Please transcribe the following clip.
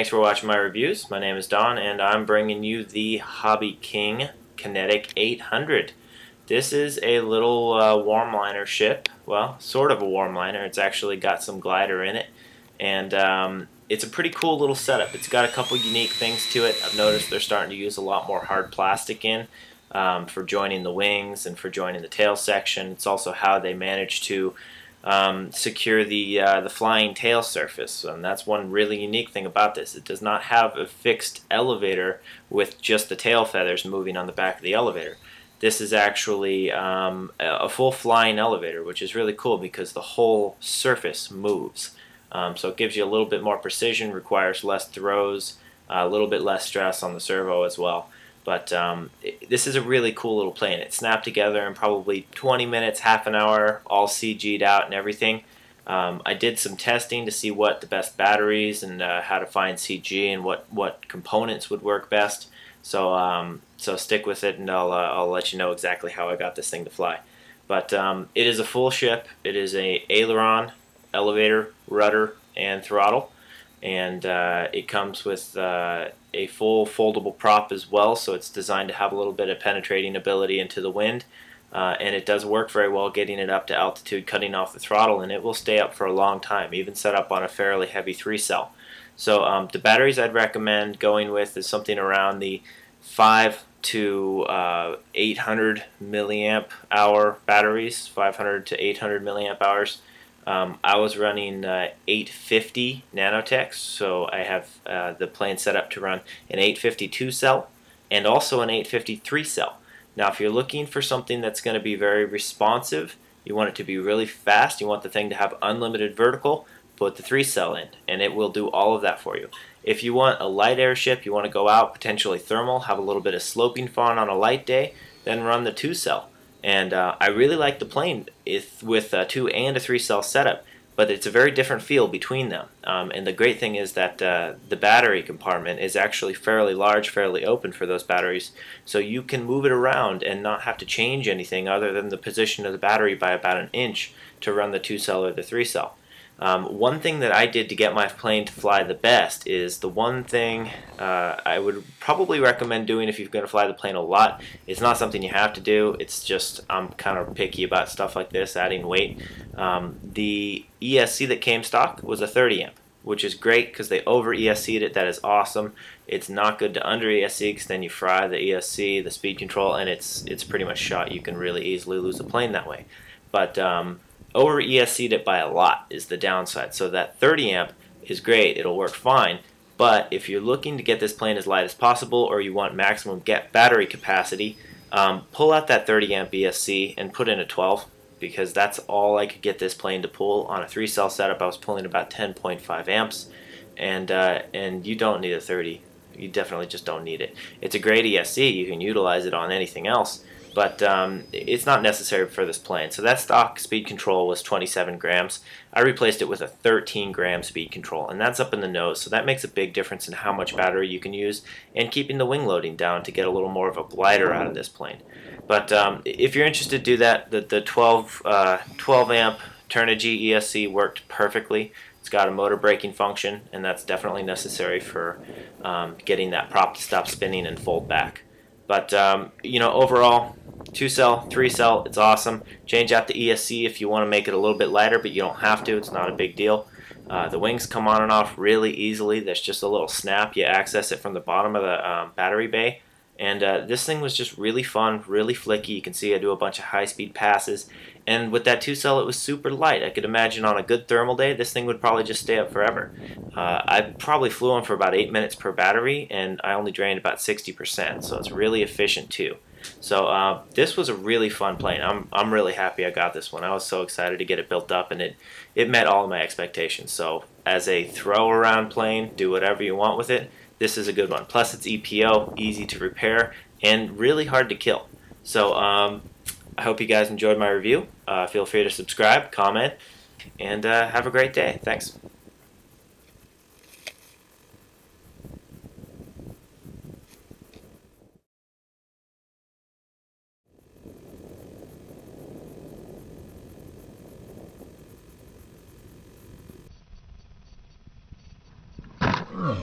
Thanks for watching my reviews. My name is Don and I'm bringing you the Hobby King Kinetic 800. This is a little warm liner ship. Well, sort of a warm liner. It's actually got some glider in it, and it's a pretty cool little setup. It's got a couple unique things to it. I've noticed they're starting to use a lot more hard plastic in for joining the wings and for joining the tail section. It's also how they manage to secure the flying tail surface, and that's one really unique thing about this. It does not have a fixed elevator with just the tail feathers moving on the back of the elevator. This is actually a full flying elevator, which is really cool because the whole surface moves. So it gives you a little bit more precision, requires less throws, a little bit less stress on the servo as well. But this is a really cool little plane. It snapped together in probably 20 minutes, half an hour, all CG'd out and everything. I did some testing to see what the best batteries and how to find CG and what components would work best. So stick with it, and I'll let you know exactly how I got this thing to fly. But it is a full ship. It is a aileron, elevator, rudder, and throttle. And it comes with a full foldable prop as well, so it's designed to have a little bit of penetrating ability into the wind, and it does work very well getting it up to altitude, cutting off the throttle, and it will stay up for a long time, even set up on a fairly heavy 3-cell. So the batteries I'd recommend going with is something around the 5 to 800 milliamp hour batteries, 500 to 800 milliamp hours. I was running 850 Nanotechs, so I have the plane set up to run an 852 cell and also an 853 cell. Now if you're looking for something that's going to be very responsive, you want it to be really fast, you want the thing to have unlimited vertical, put the 3-cell in and it will do all of that for you. If you want a light airship, you want to go out, potentially thermal, have a little bit of sloping fun on a light day, then run the 2-cell. And I really like the plane with a 2 and a 3-cell setup, but it's a very different feel between them. And the great thing is that the battery compartment is actually fairly large, fairly open for those batteries, so you can move it around and not have to change anything other than the position of the battery by about an inch to run the 2-cell or the 3-cell. One thing that I did to get my plane to fly the best is the one thing I would probably recommend doing if you're going to fly the plane a lot. It's not something you have to do, it's just I'm kind of picky about stuff like this, adding weight. The ESC that came stock was a 30 amp, which is great because they over ESC'd it. That is awesome. It's not good to under ESC because then you fry the ESC, the speed control, and it's pretty much shot. You can really easily lose a plane that way. But over ESC'd it by a lot is the downside. So that 30 amp is great, it'll work fine, but if you're looking to get this plane as light as possible or you want maximum battery capacity, pull out that 30 amp ESC and put in a 12, because that's all I could get this plane to pull. On a 3-cell setup I was pulling about 10.5 amps, and you don't need a 30. You definitely just don't need it. It's a great ESC, you can utilize it on anything else, but it's not necessary for this plane. So that stock speed control was 27 grams. I replaced it with a 13-gram speed control, and that's up in the nose, so that makes a big difference in how much battery you can use and keeping the wing loading down to get a little more of a glider out of this plane. But if you're interested, do that. The 12 amp Turnigy ESC worked perfectly. It's got a motor braking function, and that's definitely necessary for getting that prop to stop spinning and fold back. But you know, overall, 2-cell, 3-cell, it's awesome. Change out the ESC if you want to make it a little bit lighter, but you don't have to. It's not a big deal. The wings come on and off really easily. There's just a little snap. You access it from the bottom of the battery bay. And this thing was just really fun, really flicky. You can see I do a bunch of high-speed passes. And with that 2-cell, it was super light. I could imagine on a good thermal day, this thing would probably just stay up forever. I probably flew on for about 8 minutes per battery, and I only drained about 60%, so it's really efficient too. So this was a really fun plane. I'm really happy I got this one. I was so excited to get it built up, and it met all of my expectations. So as a throw-around plane, do whatever you want with it, this is a good one. Plus it's EPO, easy to repair, and really hard to kill. So I hope you guys enjoyed my review. Feel free to subscribe, comment, and have a great day. Thanks. Ugh.